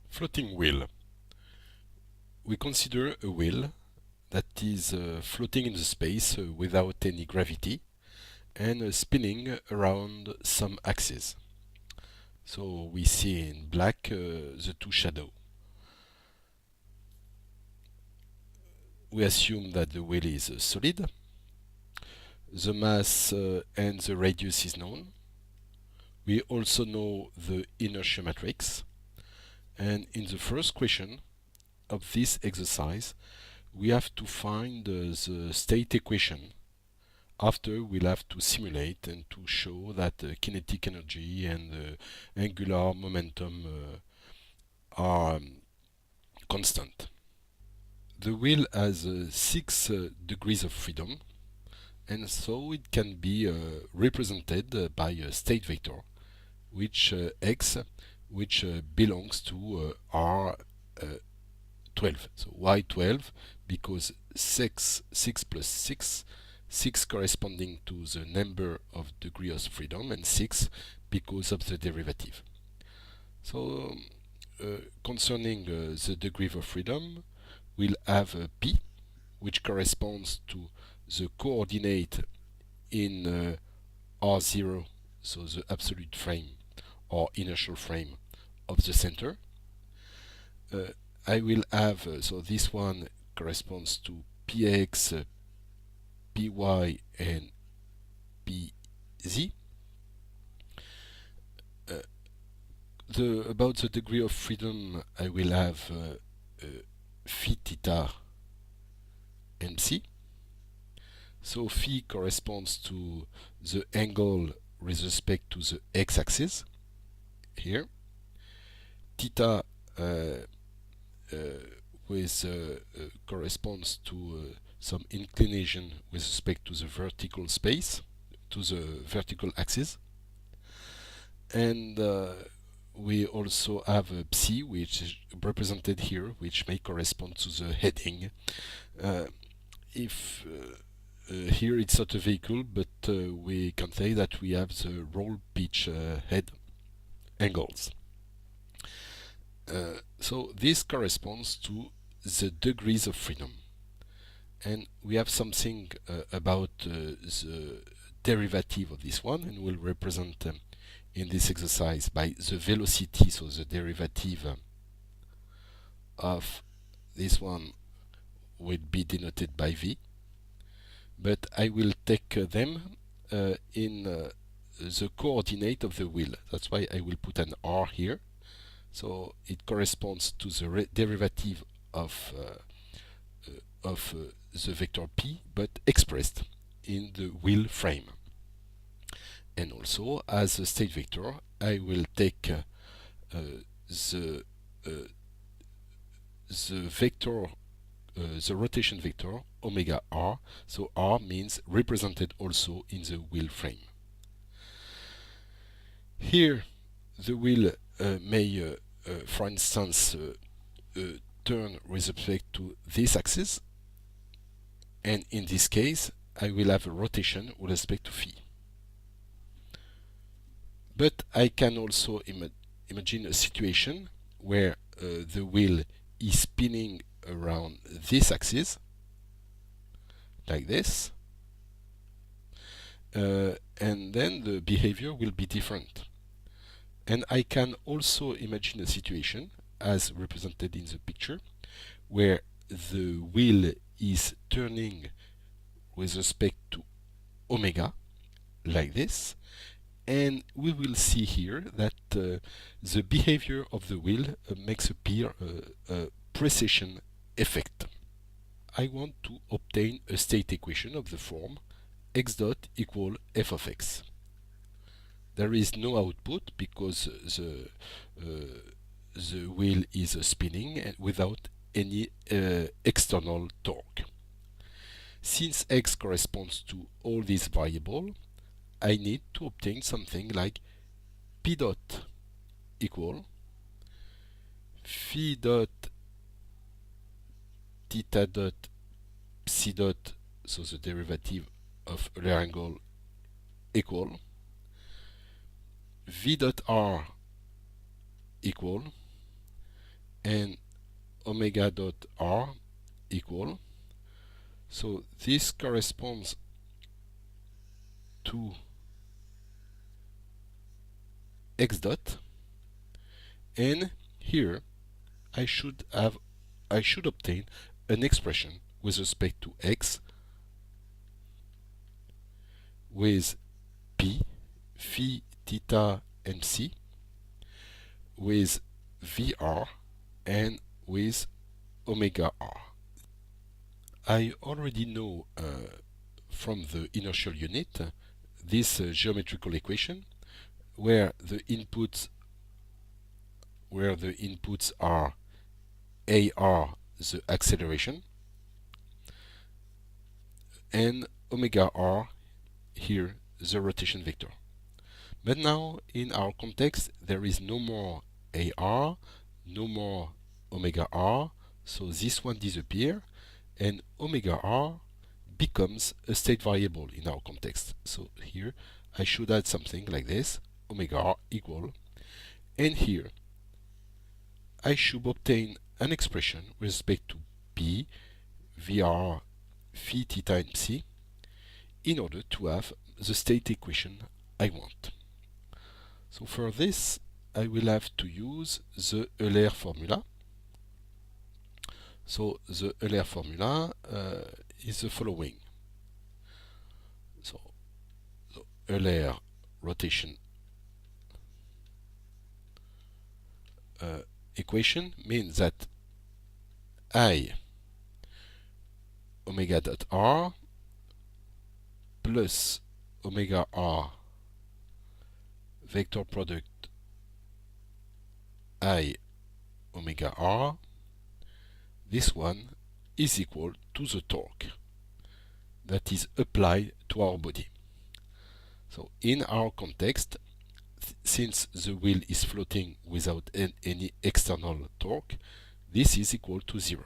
Floating wheel. We consider a wheel that is floating in the space without any gravity and spinning around some axis. So we see in black the two shadows. We assume that the wheel is solid. The mass and the radius is known. We also know the inertial matrix. And in the first question of this exercise, we have to find the state equation. After, we'll have to simulate and to show that kinetic energy and angular momentum are constant. The wheel has 6 degrees of freedom, and so it can be represented by a state vector, which x, which belongs to R12. So why 12? Because 6 plus 6 corresponding to the number of degrees of freedom, and 6 because of the derivative. So concerning the degree of freedom, we'll have P, which corresponds to the coordinate in R0, so the absolute frame or inertial frame of the center. I will have, so this one corresponds to Px, Py, and Pz. About the degree of freedom, I will have phi theta mc. So phi corresponds to the angle with respect to the x-axis here. Theta corresponds to some inclination with respect to the vertical space, to the vertical axis. And we also have a psi, which is represented here, which may correspond to the heading. Here it's not a vehicle, but we can say that we have the roll pitch head angles. So this corresponds to the degrees of freedom. And we have something about the derivative of this one, and we'll represent in this exercise by the velocity, so the derivative of this one will be denoted by v. But I will take them in the coordinate of the wheel. That's why I will put an r here. So it corresponds to the derivative of the vector p, but expressed in the wheel frame. And also, as a state vector, I will take the vector, the rotation vector omega r. So r means represented also in the wheel frame. Here, the wheel may, for instance, turn with respect to this axis, and in this case, I will have a rotation with respect to phi. But I can also imagine a situation where the wheel is spinning around this axis, like this, and then the behavior will be different. And I can also imagine a situation, as represented in the picture, where the wheel is turning with respect to omega, like this, and we will see here that the behavior of the wheel makes appear a precession effect. I want to obtain a state equation of the form x dot equal f of x. There is no output because the wheel is spinning and without any external torque. Since x corresponds to all these variables, I need to obtain something like p dot equal phi dot theta dot psi dot, so the derivative of Euler angle, equal v dot r equal and omega dot r equal. So this corresponds to x dot, and here I should obtain an expression with respect to x with p, phi, theta, and psi, with Vr, and with omega r. I already know from the inertial unit this geometrical equation where the inputs are ar, the acceleration, and omega r here the rotation vector. But now in our context there is no more ar, no more omega r, so this one disappears, and omega r becomes a state variable in our context. So here I should add something like this, omega r equal, and here I should obtain an expression with respect to p, Vr, phi, theta, and psi in order to have the state equation I want. So for this I will have to use the Euler formula. So the Euler formula is the following. So the Euler rotation equation means that I omega dot r plus omega r vector product I omega r, this one is equal to the torque that is applied to our body. So in our context, since the wheel is floating without any external torque, this is equal to 0.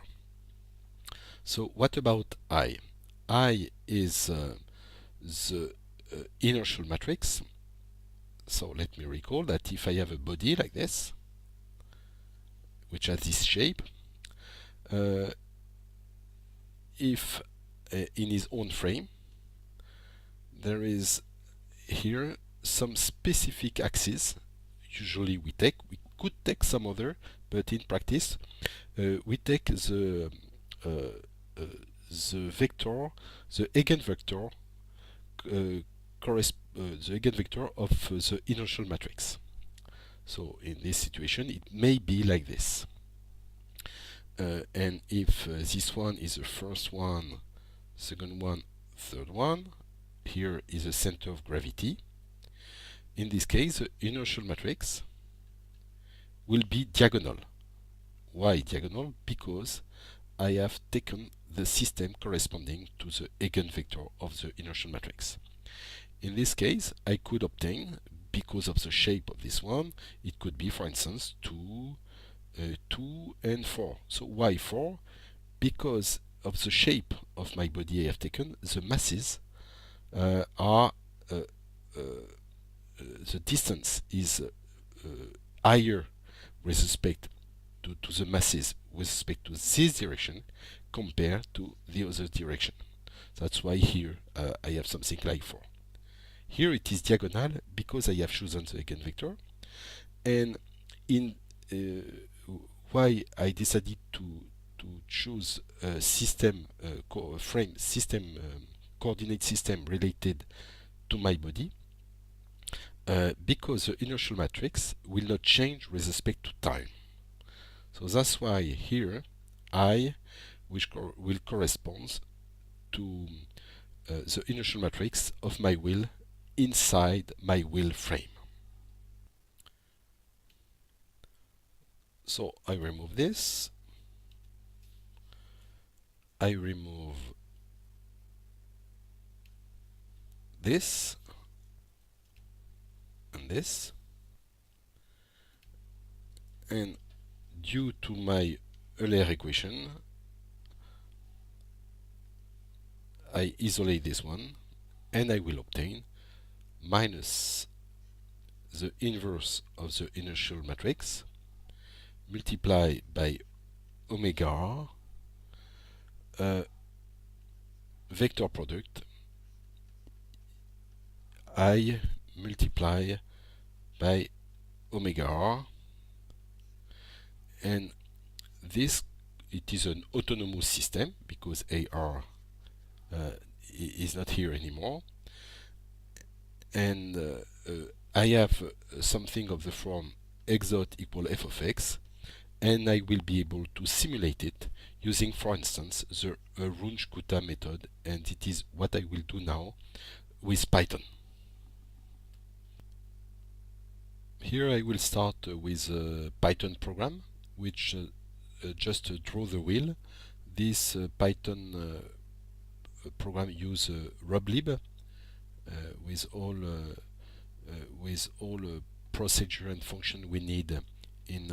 So what about I? I is the inertial matrix. So let me recall that if I have a body like this, which has this shape, if in his own frame there is here some specific axis, usually we could take some other, but in practice we take the vector, the eigenvector the eigenvector of the inertial matrix. So in this situation it may be like this, and if this one is the first one, second one, third one, here is the center of gravity. In this case the inertial matrix will be diagonal. Why diagonal? Because I have taken the system corresponding to the eigenvector of the inertial matrix. In this case I could obtain, because of the shape of this one, it could be for instance 2, 2 and 4. So why 4? Because of the shape of my body I have taken, the masses are the distance is higher with respect to the masses with respect to this direction compared to the other direction. That's why here I have something like 4. Here it is diagonal because I have chosen the eigenvector, and in why I decided to choose a system frame system coordinate system related to my body, because the inertial matrix will not change with respect to time. So that's why here I, which will correspond to the inertial matrix of my wheel inside my wheel frame. So I remove this, I remove this and this, and due to my Euler equation I isolate this one, and I will obtain minus the inverse of the inertial matrix multiply by omega r vector product I multiply by omega r, and this, it is an autonomous system because AR is not here anymore, and I have something of the form x dot equal f of x, and I will be able to simulate it using, for instance, the Runge-Kutta method, and it is what I will do now with Python. Here I will start with a Python program which just draw the wheel. This Python program use rublib with all procedure and function we need in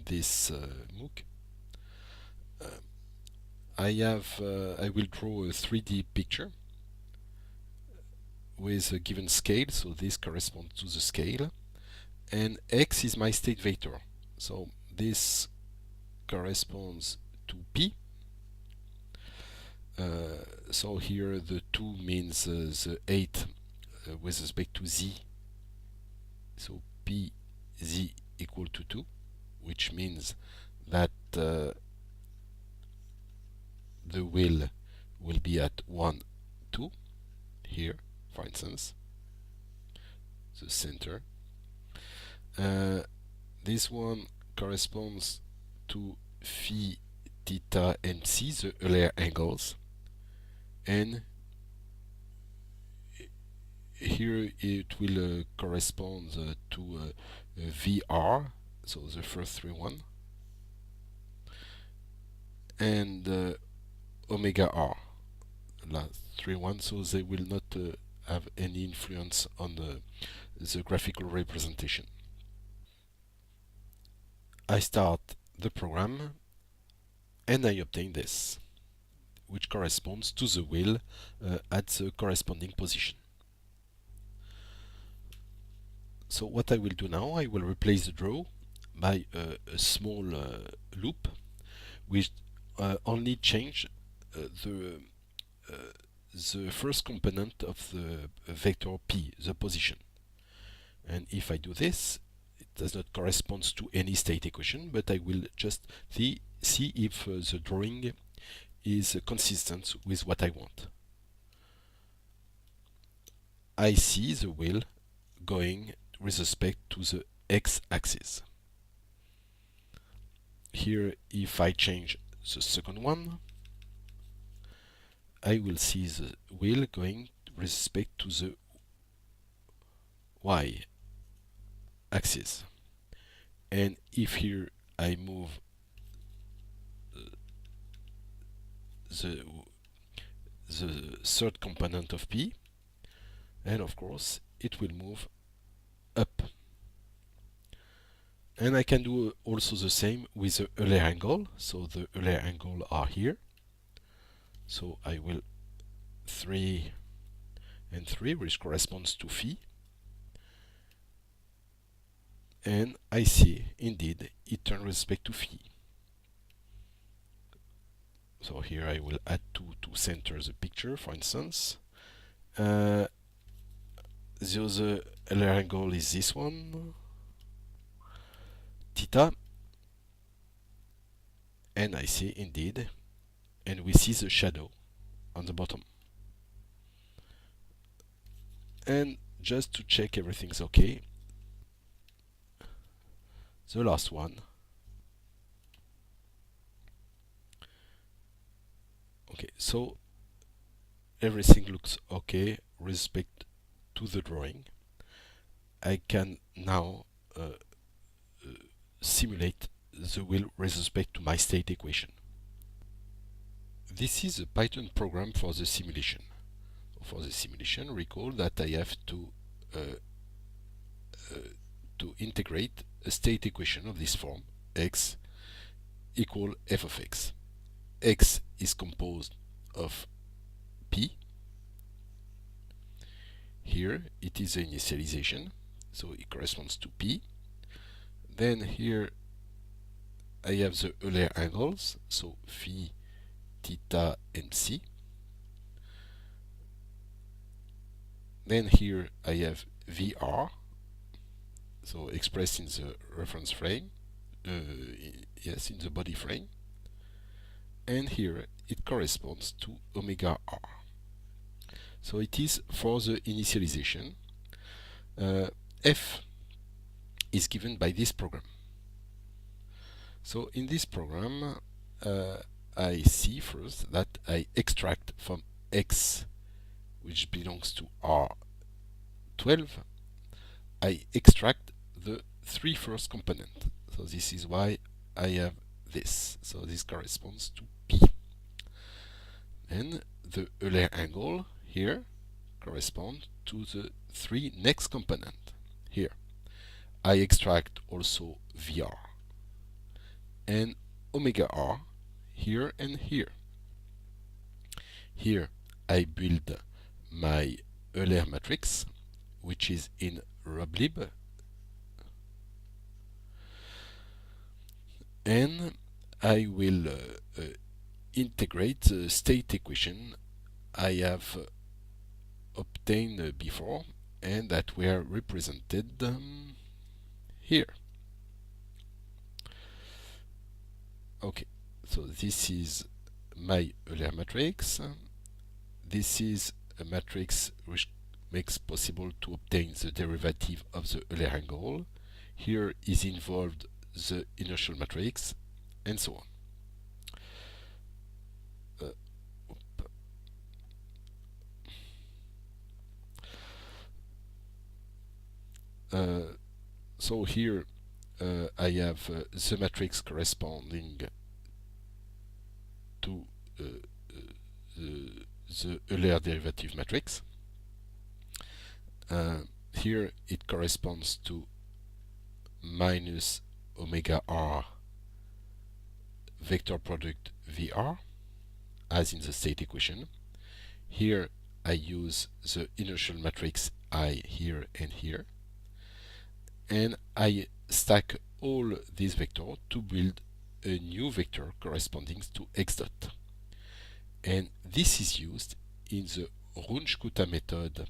this MOOC. I will draw a 3D picture with a given scale, so this corresponds to the scale, and x is my state vector, so this corresponds to p. So here the 2 means the 8 with respect to z, so p z equal to 2, which means that the wheel will be at 1, 2 here, for instance, the center. This one corresponds to phi, theta, and psi, the Euler angles, and here it will correspond to VR, so the first 3 one, and omega r, last 3 one, so they will not have any influence on the graphical representation. I start the program and I obtain this, which corresponds to the wheel at the corresponding position. So what I will do now, I will replace the draw by a small loop which only change the first component of the vector p, the position. And if I do this, it does not correspond to any state equation, but I will just see if the drawing is consistent with what I want. I see the wheel going with respect to the x-axis. Here, if I change the second one, I will see the wheel going with respect to the y-axis. And if here I move the third component of p, and of course it will move up. And I can do also the same with the Euler angle, so the Euler angle are here, so I will 3 and 3, which corresponds to phi, and I see indeed it turns with respect to phi. So here I will add 2 to center the picture, for instance. The other Euler angle is this one, theta, and I see indeed, and we see the shadow on the bottom. And just to check everything's okay, the last one. Okay, so everything looks okay with respect to the drawing. I can now simulate the wheel with respect to my state equation. This is a Python program for the simulation. For the simulation, recall that I have to integrate a state equation of this form: x equal f of x. X is composed of p. Here it is the initialization, so it corresponds to p. Then here I have the Euler angles, so phi, theta, and psi. Then here I have VR, so expressed in the reference frame, yes, in the body frame. And here it corresponds to omega r. So it is for the initialization. F is given by this program. So in this program, I see first that I extract from X, which belongs to R12, I extract the three first components. So this is why I have this. So this corresponds to P. And the Euler angle here corresponds to the three next components. Here, I extract also VR and omega r here and here. Here I build my Euler matrix, which is in rublib, and I will integrate the state equation I have obtained before and that were represented here. Okay, so this is my Euler matrix. This is a matrix which makes possible to obtain the derivative of the Euler angle. Here is involved the inertial matrix, and so on. So here I have the matrix corresponding to the Euler derivative matrix. Here it corresponds to minus omega r vector product VR, as in the state equation. Here I use the inertial matrix I here and here, and I stack all these vectors to build a new vector corresponding to x dot. And this is used in the Runge-Kutta method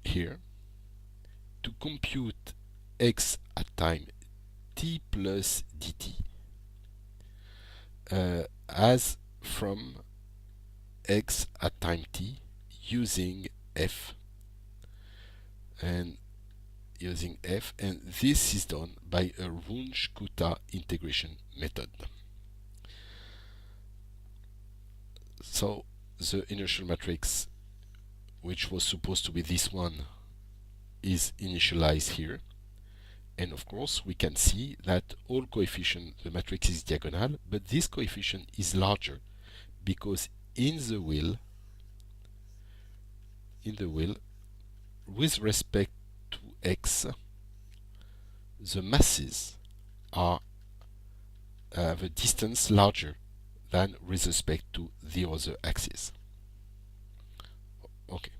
here to compute x at time t plus dt as from x at time t using f, and this is done by a Runge-Kutta integration method. So the inertial matrix, which was supposed to be this one, is initialized here, and of course we can see that all coefficient, the matrix is diagonal, but this coefficient is larger because in the wheel with respect to x, the masses are have a distance larger than with respect to the other axis. Okay.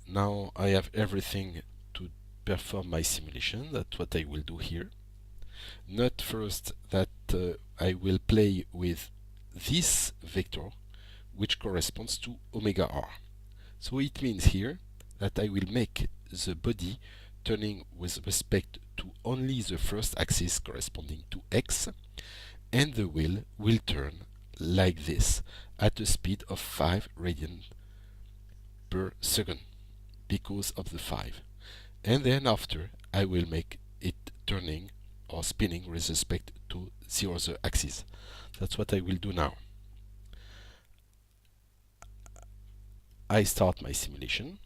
Now I have everything to perform my simulation. That's what I will do here. Note first that I will play with this vector, which corresponds to omega r. So it means here that I will make the body turning with respect to only the first axis corresponding to x, and the wheel will turn like this at a speed of 5 radians per second because of the 5. And then after I will make it turning or spinning with respect to the other axis. That's what I will do now. I start my simulation,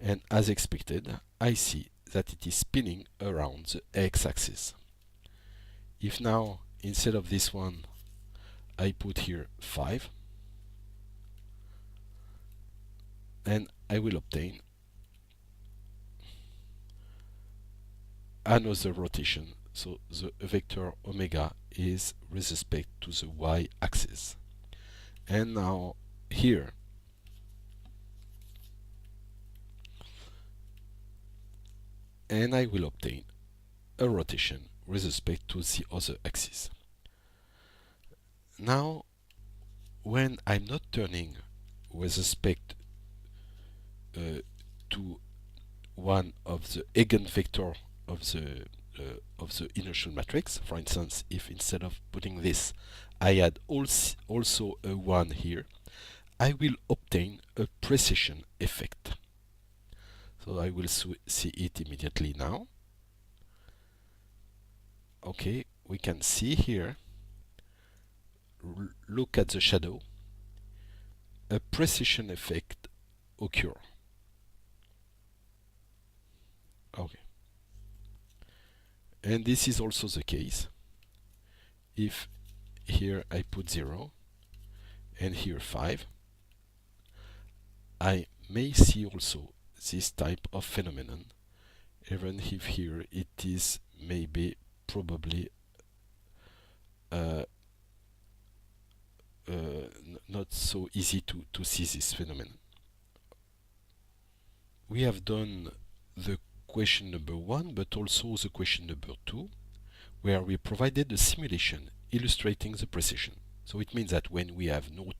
and as expected I see that it is spinning around the x-axis. If now instead of this one I put here 5, and I will obtain another rotation. So the vector omega is with respect to the y-axis. And now here and I will obtain a rotation with respect to the other axis. Now, when I'm not turning with respect to one of the eigenvector of the inertial matrix, for instance, if instead of putting this, I add also a 1 here, I will obtain a precession effect. So I will see it immediately now. Okay, we can see here, look at the shadow, a precession effect occur. Okay. And this is also the case if here I put 0 and here 5. I may see also this type of phenomenon, even if here it is maybe probably not so easy to see this phenomenon. We have done the question number 1, but also the question number 2, where we provided a simulation illustrating the precession. So it means that when we have no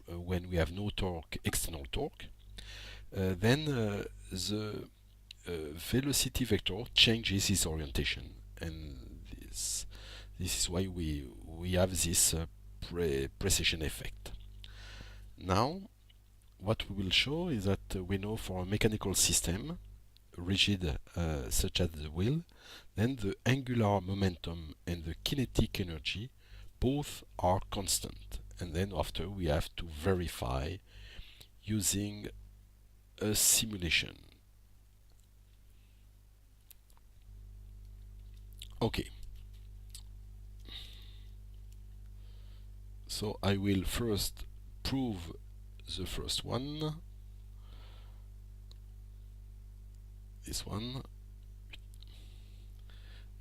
when we have no external torque, then the velocity vector changes its orientation, and this is why we have this precession effect. Now, what we will show is that we know for a mechanical system, rigid such as the wheel, then the angular momentum and the kinetic energy both are constant. And then after we have to verify using a simulation. Okay. So I will first prove the first one. This one.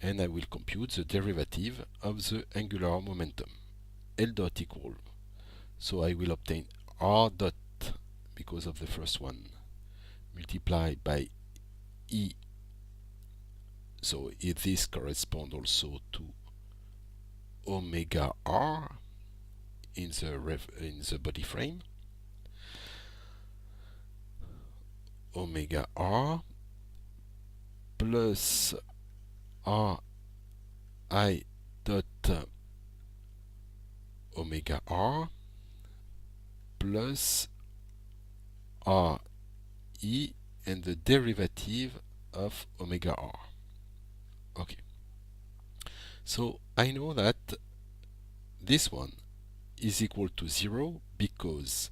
And I will compute the derivative of the angular momentum. L dot equal. So I will obtain R dot, because of the first one, multiplied by E. So this corresponds also to omega R in the body frame. Omega R plus R I dot omega R plus R E and the derivative of omega R. Okay. So I know that this one is equal to 0 because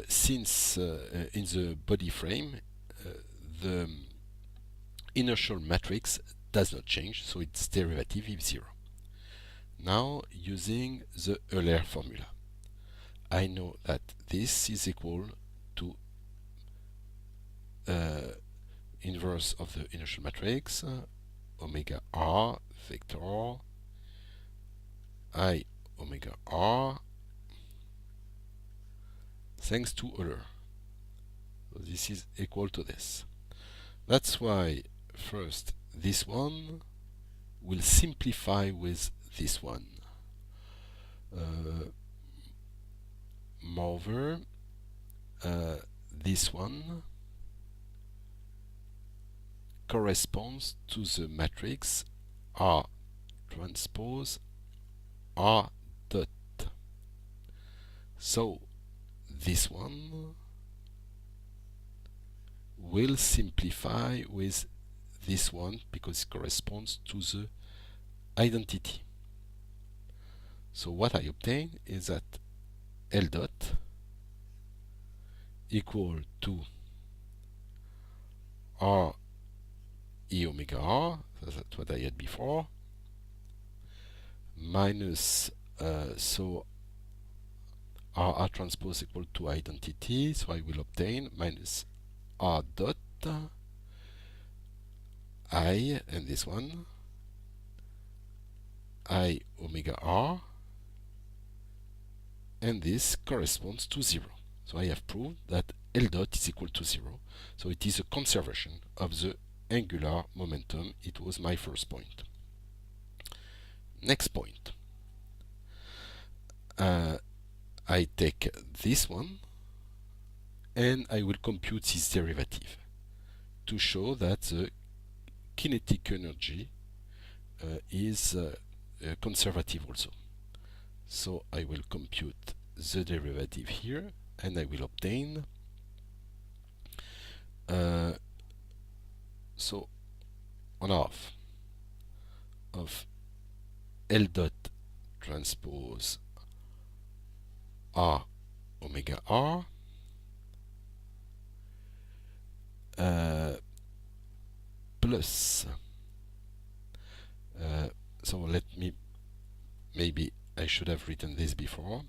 since in the body frame the inertial matrix does not change, so its derivative is 0. Now, using the Euler formula, I know that this is equal to inverse of the inertial matrix, omega R vector I omega R, thanks to Euler. So this is equal to this. That's why first this one will simplify with this one. Moreover, this one corresponds to the matrix R transpose R dot. So this one will simplify with this one because it corresponds to the identity. So what I obtain is that L dot equal to R E omega R, that's what I had before, minus so R transpose equal to identity, so I will obtain minus R dot I, and this one, I omega R, and this corresponds to 0. So I have proved that L dot is equal to 0. So it is a conservation of the angular momentum. It was my first point. Next point. I take this one and I will compute this derivative to show that the kinetic energy is conservative also. So I will compute the derivative here and I will obtain so 1/2 of L dot transpose R omega R plus so let me, maybe I should have written this before.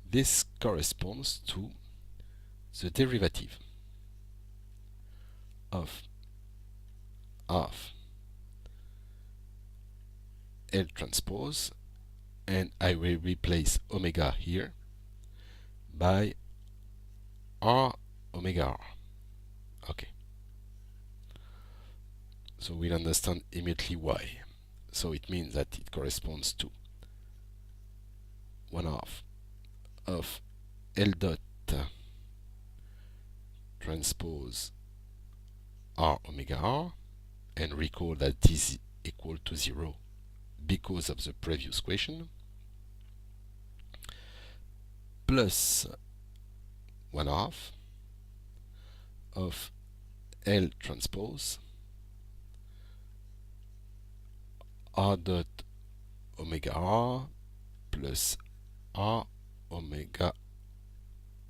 This corresponds to the derivative of half L transpose, and I will replace omega here by R omega R. Okay. So we'll understand immediately why. So it means that it corresponds to 1/2 of L dot transpose R omega R, and recall that this is equal to 0 because of the previous question, plus 1/2 of L transpose R dot omega R plus R omega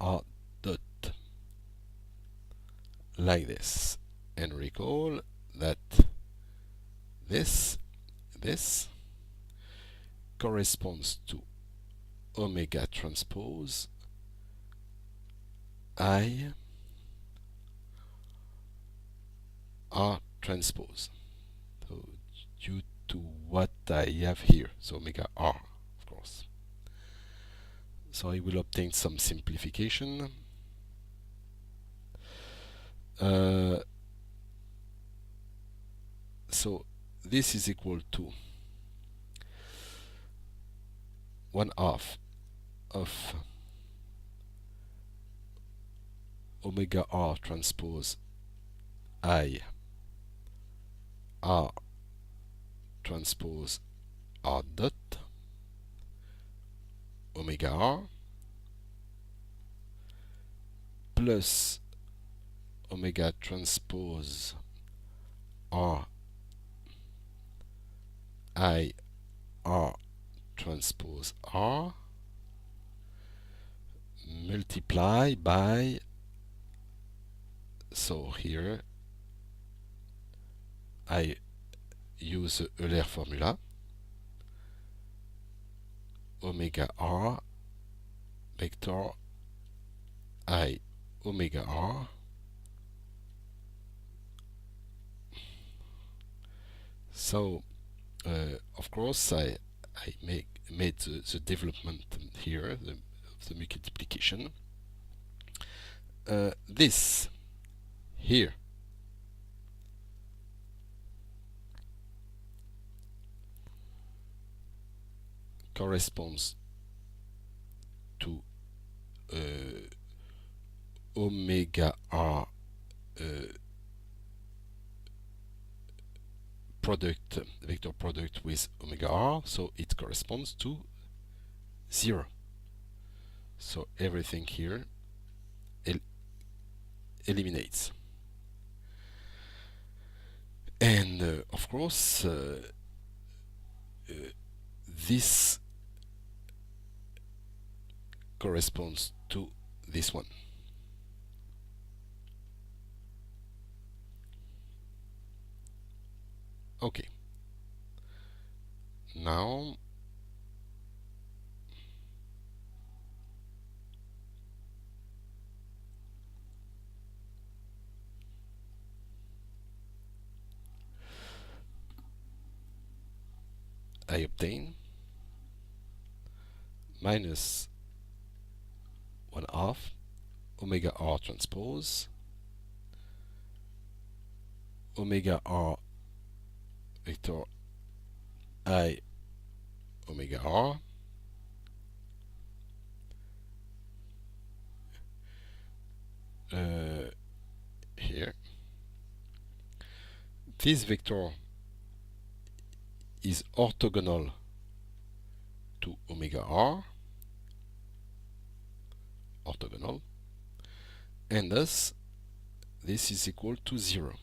R dot, like this. And recall that this corresponds to omega transpose I R transpose. So due to what I have here, so omega R, of course. So I will obtain some simplification. So this is equal to 1/2 of omega R transpose I R transpose R dot omega R plus omega transpose R I R transpose R multiply by, so here I use the Euler formula, omega R vector I omega R so of course I made the development here, the multiplication. This here corresponds to omega R product, vector product with omega R, so it corresponds to 0. So everything here eliminates. And of course this corresponds to this one. Okay. Now I obtain minus 1/2 omega R transpose omega r vector I omega r here. This vector is orthogonal to omega r, orthogonal, and thus this is equal to 0.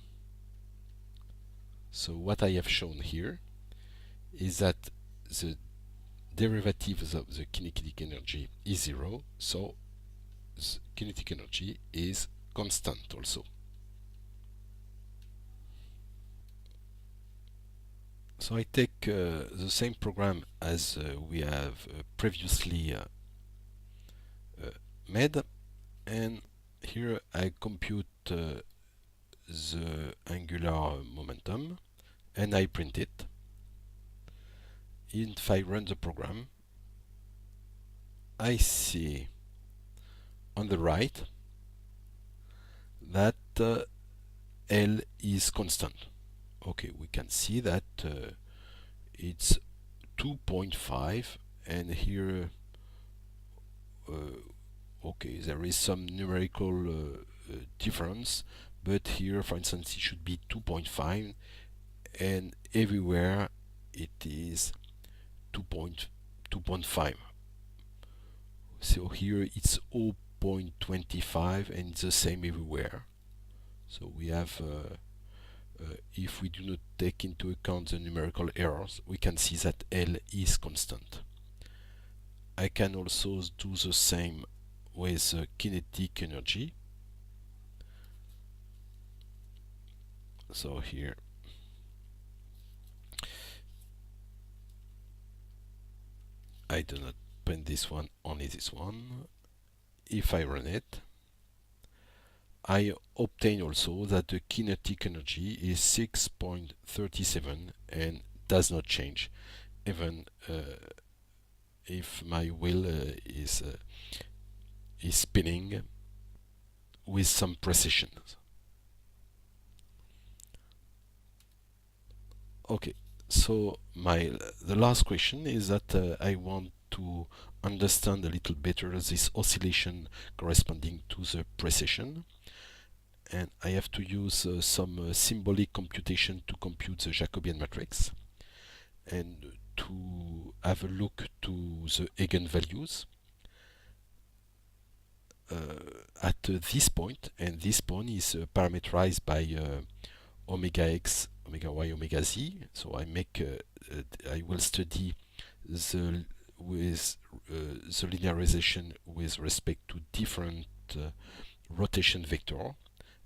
So what I have shown here is that the derivatives of the kinetic energy is 0, so the kinetic energy is constant also. So I take the same program as we have previously made, and here I compute the angular momentum and I print it. If I run the program, I see on the right that L is constant. Okay, we can see that it's 2.5, and here okay, there is some numerical difference, but here for instance it should be 2.5, and everywhere it is 2.5. So here it's 0.25 and it's the same everywhere. So we have if we do not take into account the numerical errors, we can see that L is constant. I can also do the same with kinetic energy. So here I do not print this one, only this one. If I run it, I obtain also that the kinetic energy is 6.37 and does not change, even if my wheel is spinning with some precision. Okay, so the last question is that I want to understand a little better this oscillation corresponding to the precession, and I have to use some symbolic computation to compute the Jacobian matrix and to have a look to the eigenvalues at this point, and this point is parameterized by omega x, omega y, omega z. So I will study the linearization with respect to different rotation vector,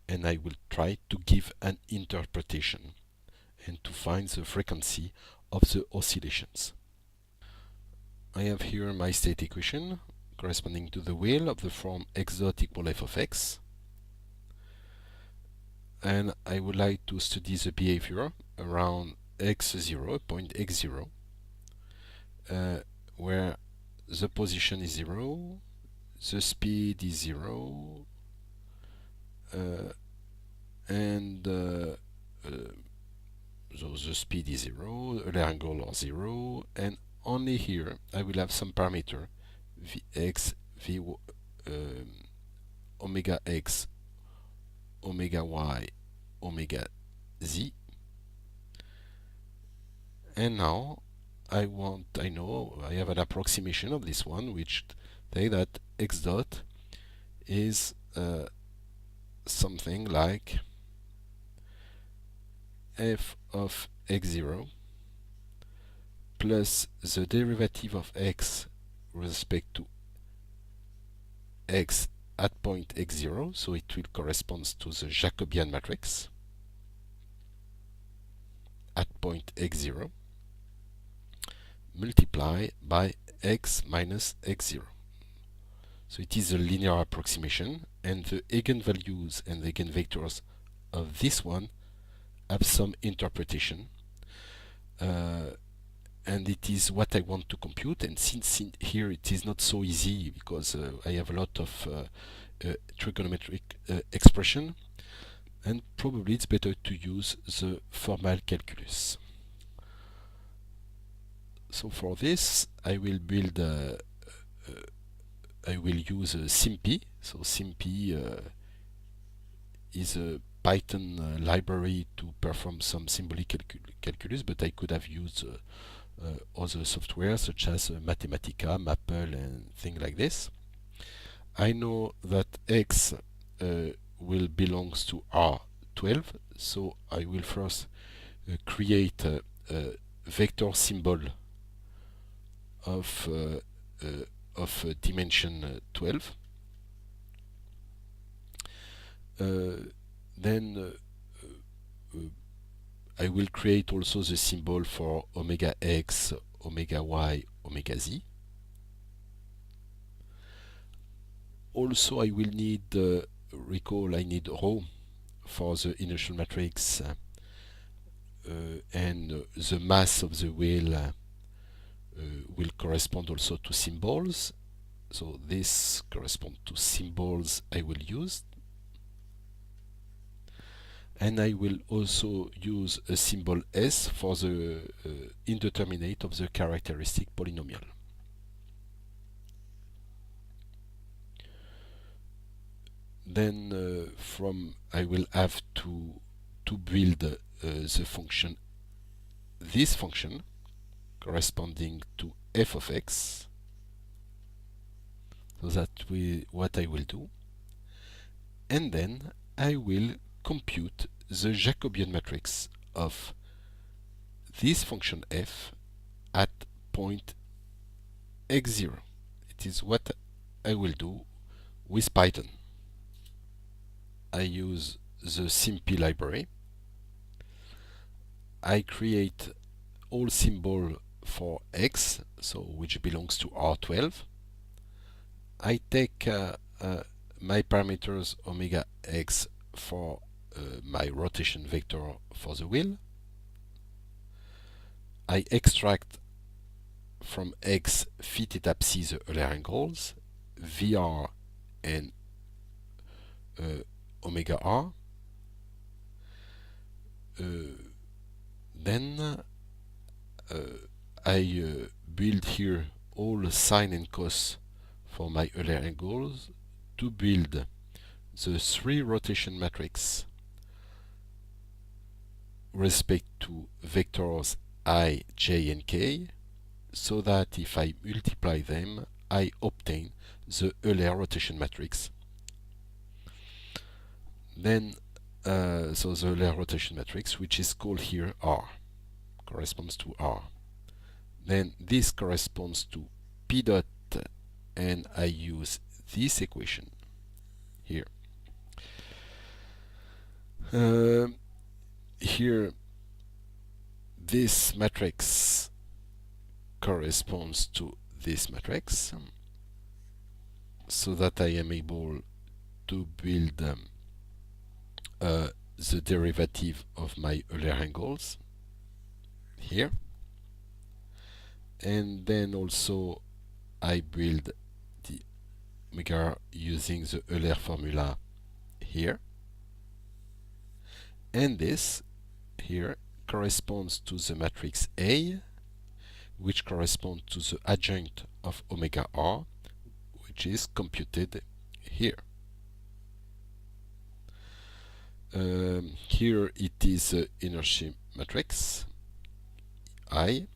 and I will try to give an interpretation and to find the frequency of the oscillations. I have here my state equation corresponding to the wheel of the form x dot equal f of x, and I would like to study the behavior around x0, point x0, where the position is 0, the speed is 0, and so the speed is 0, the angle are 0, and only here I will have some parameter vx, omega x, omega y, omega z, and now I know I have an approximation of this one, which say that x dot is something like f of x0 plus the derivative of x with respect to x at point x0, so it will correspond to the Jacobian matrix at point x0, multiplied by x minus x0. So it is a linear approximation, and the eigenvalues and the eigenvectors of this one have some interpretation, and it is what I want to compute. And since here it is not so easy because I have a lot of trigonometric expression, and probably it's better to use the formal calculus. So for this, I will build I will use SIMPy. So SIMPy is a Python library to perform some symbolic calculus, but I could have used other software such as Mathematica, Maple, and things like this. I know that x will belongs to R12, so I will first create a vector symbol of dimension 12. Then I will create also the symbol for omega x, omega y, omega z. Also, I will need, recall, I need rho for the inertial matrix, and the mass of the wheel will correspond also to symbols. So this corresponds to symbols I will use. And I will also use a symbol S for the indeterminate of the characteristic polynomial. Then I will have to build the function, this function corresponding to f of x. So that what I will do. And then I will compute the Jacobian matrix of this function f at point x0. It is what I will do with Python. I use the SIMPy library. I create all symbol for x, so which belongs to R12. I take my parameters omega x for my rotation vector for the wheel. I extract from x phi theta psi the Euler angles, VR and omega r. Then I build here all sine and cos for my Euler angles to build the three rotation matrix respect to vectors I, j, and k, so that if I multiply them, I obtain the Euler rotation matrix. Then, so the Euler rotation matrix, which is called here R, corresponds to R. Then this corresponds to P dot, and I use this equation here. Here, this matrix corresponds to this matrix, so that I am able to build the derivative of my Euler angles here. And then also I build the omega using the Euler formula here. And this here corresponds to the matrix A, which corresponds to the adjunct of omega r, which is computed here. Here it is the inertial matrix I,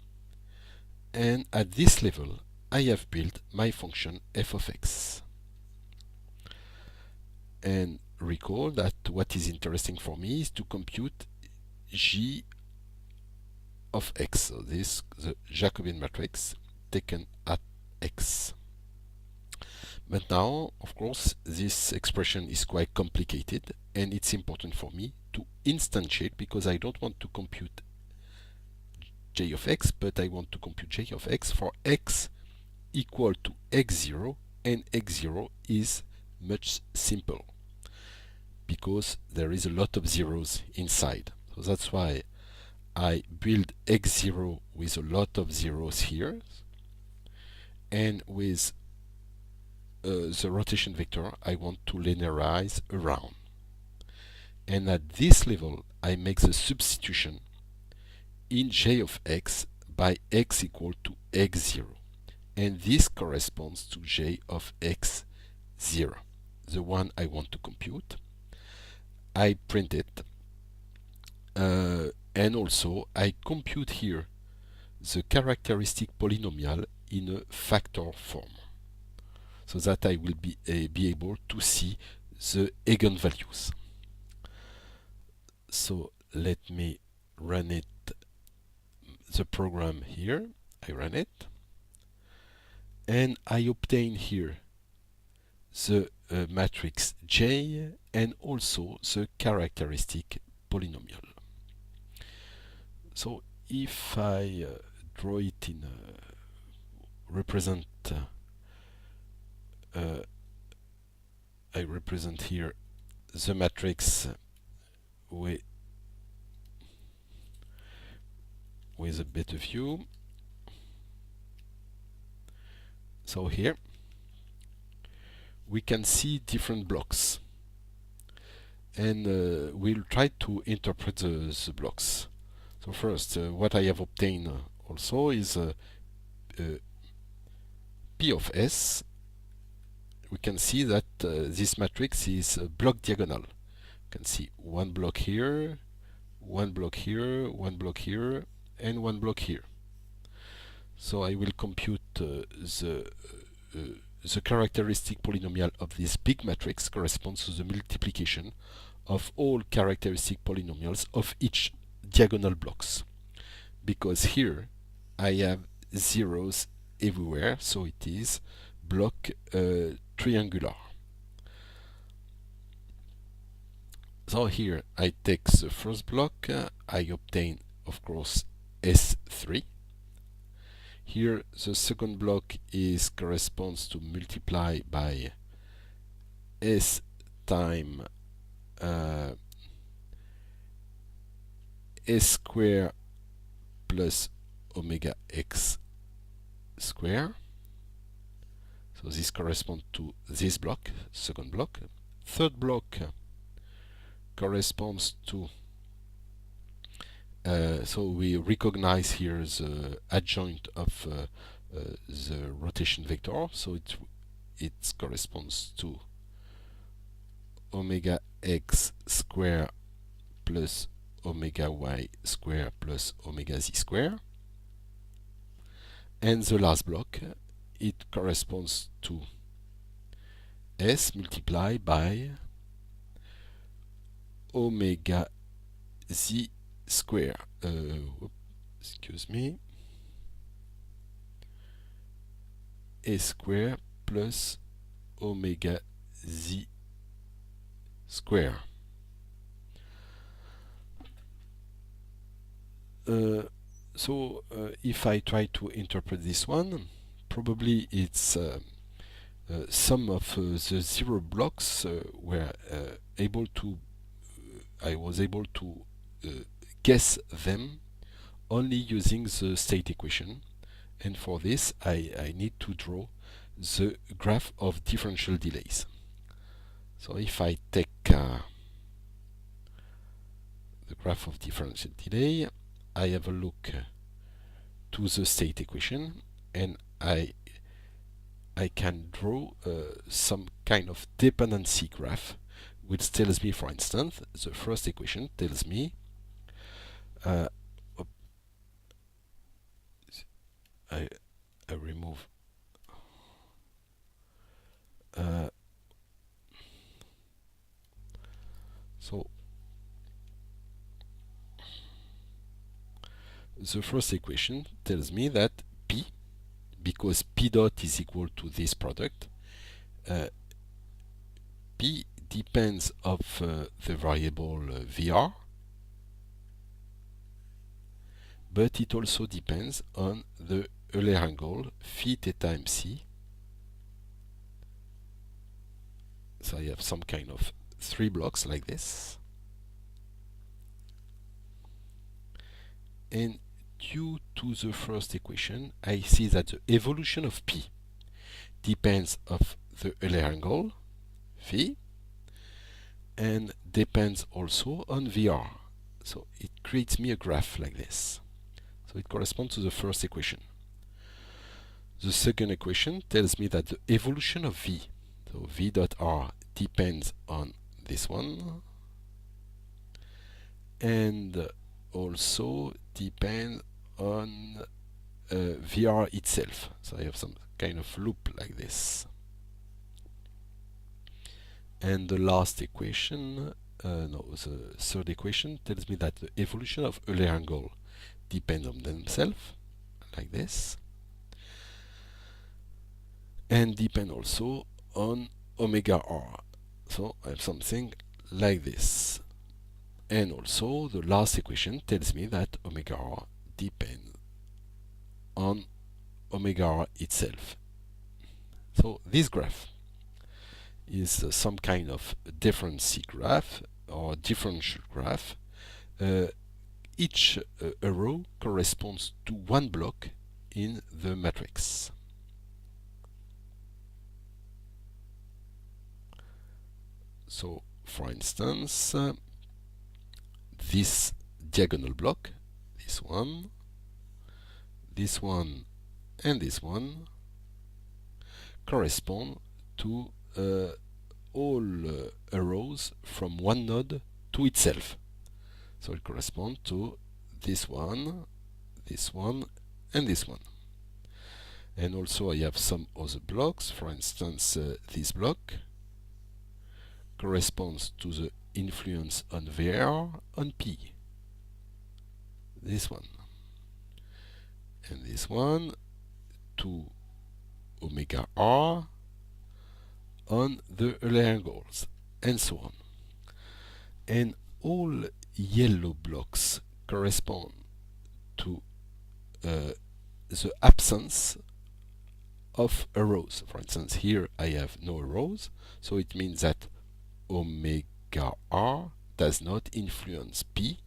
and at this level I have built my function f of x. And recall that what is interesting for me is to compute g of x, so this the Jacobian matrix taken at x. But now, of course, this expression is quite complicated, and it's important for me to instantiate, because I don't want to compute j of x, but I want to compute j of x for x equal to x0, and x0 is much simple because there is a lot of zeros inside. So that's why I build x0 with a lot of zeros here, and with the rotation vector I want to linearize around. and at this level I make the substitution in j of x by x equal to x0, and this corresponds to j of x0, the one I want to compute. I print it, and also I compute here the characteristic polynomial in a factor form, so that I will be able to see the eigenvalues. So let me run it, the program here. I run it, and I obtain here the matrix J and also the characteristic polynomial. So if I draw it in I represent here the matrix with a better view. So here we can see different blocks, and we'll try to interpret the blocks. So first, what I have obtained also is P of S. We can see that this matrix is block diagonal. You can see one block here, one block here, one block here, and one block here. So I will compute the characteristic polynomial of this big matrix corresponds to the multiplication of all characteristic polynomials of each diagonal blocks, because here I have zeros everywhere, so it is block triangular. So here I take the first block, I obtain of course S3. Here the second block corresponds to multiply by S time S square plus omega x square. So this corresponds to this block, second block. Third block corresponds to so we recognize here the adjoint of the rotation vector, so it corresponds to omega x square plus omega y square plus omega z square. And the last block, it corresponds to S multiplied by omega z square. Excuse me. S square plus omega z square. So if I try to interpret this one, probably it's some of the zero blocks were able to I was able to guess them only using the state equation, and for this I need to draw the graph of differential delays. So if I take the graph of differential delay, I have a look to the state equation, and I can draw some kind of dependency graph, which tells me, for instance, the first equation tells me I remove so the first equation tells me that P, because P dot is equal to this product, P depends of the variable VR, but it also depends on the Euler angle phi theta MC. So I have some kind of three blocks like this, and due to the first equation, I see that the evolution of P depends of the Euler angle phi, and depends also on VR. So it creates me a graph like this. So it corresponds to the first equation. The second equation tells me that the evolution of V, so V dot R, depends on this one, and also depends on VR itself. So I have some kind of loop like this. And the last equation, the third equation tells me that the evolution of Euler angle depends on themselves, like this, and depend also on omega r. So I have something like this. And also the last equation tells me that omega r depends on omega r itself. So this graph is some kind of differential graph or differential graph. Each arrow corresponds to one block in the matrix. So, for instance, this diagonal block, this one, and this one, correspond to all arrows from one node to itself. So it corresponds to this one, and this one. And also I have some other blocks. For instance, this block corresponds to the influence on VR on P. This one. And this one to omega R on the Euler angles, and so on. And all yellow blocks correspond to the absence of arrows. For instance, here I have no arrows, so it means that omega r does not influence P.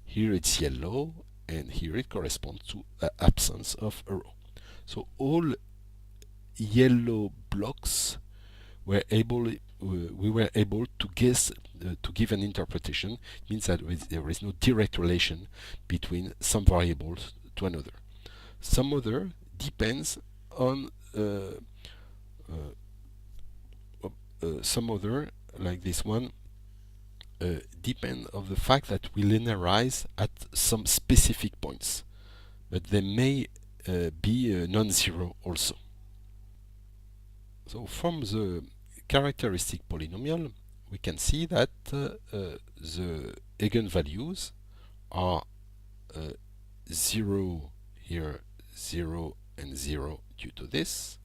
Here it's yellow, and here it corresponds to the absence of arrow. So all yellow blocks were able we were able to guess to give an interpretation. It means that there is no direct relation between some variables to another. Some other depends on some other, like this one, depend on the fact that we linearize at some specific points, but they may be non-zero also. So from the characteristic polynomial, we can see that the eigenvalues are 0 here, 0 and 0 due to this,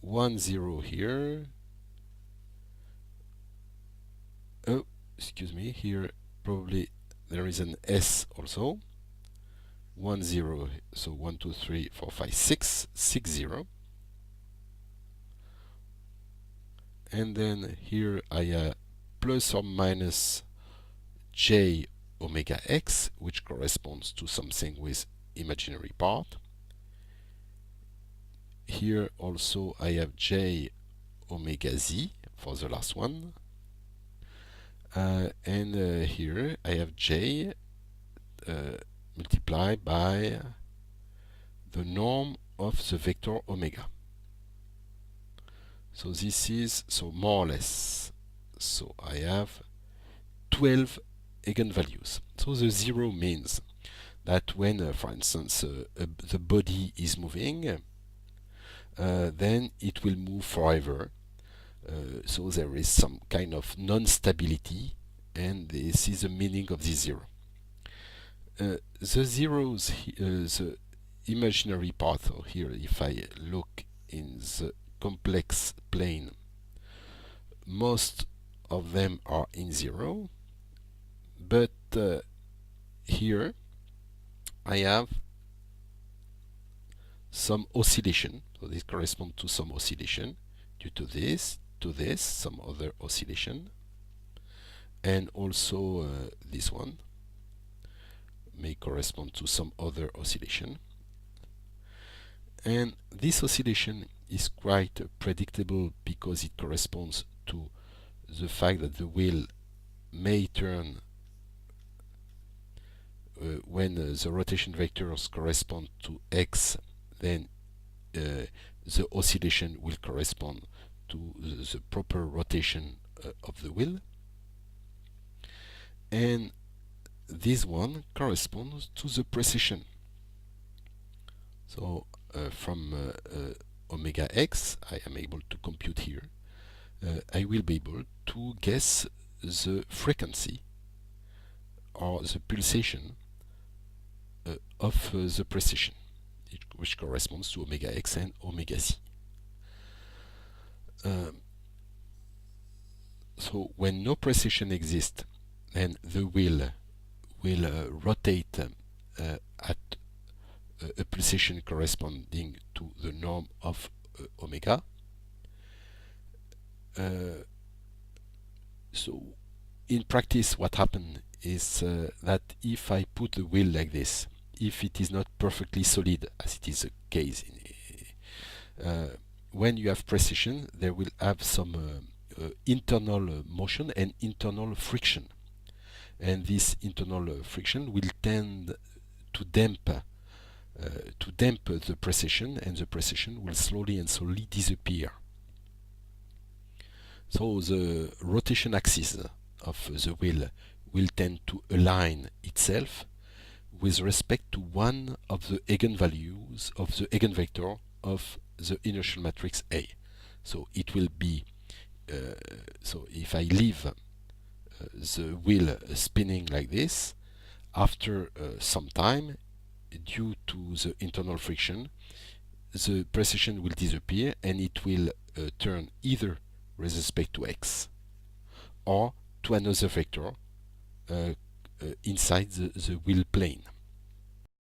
1, 0 here, oh, excuse me, here probably there is an S also, 1, 0, so 1, 2, 3, 4, 5, 6, 6, 0. And then here I have plus or minus j omega x, which corresponds to something with imaginary part. Here also I have j omega z for the last one. And here I have j multiplied by the norm of the vector omega. So this is, so more or less, so I have 12 eigenvalues. So the 0 means that when, for instance, the body is moving, then it will move forever. So there is some kind of non-stability, and this is the meaning of this 0. The zeros, the imaginary part, so here if I look in the complex plane, most of them are in 0, but here I have some oscillation, so this corresponds to some oscillation due to this, some other oscillation, and also this one may correspond to some other oscillation. And this oscillation is quite predictable because it corresponds to the fact that the wheel may turn when the rotation vectors correspond to x, then the oscillation will correspond to the proper rotation of the wheel, and this one corresponds to the precession. So from omega x, I am able to compute here, I will be able to guess the frequency or the pulsation of the precession, which corresponds to omega x and omega c. So when no precession exists, then the wheel will rotate at a pulsation corresponding to the norm of omega. So in practice, what happens is that if I put the wheel like this, if it is not perfectly solid, as it is the case when you have precession, there will have some internal motion and internal friction, and this internal friction will tend to dampen the precession, and the precession will slowly and slowly disappear. So the rotation axis of the wheel will tend to align itself with respect to one of the eigenvalues of the eigenvector of the inertial matrix A. So it will be, so if I leave the wheel spinning like this, after some time, due to the internal friction, the precession will disappear and it will turn either with respect to x or to another vector inside the wheel plane.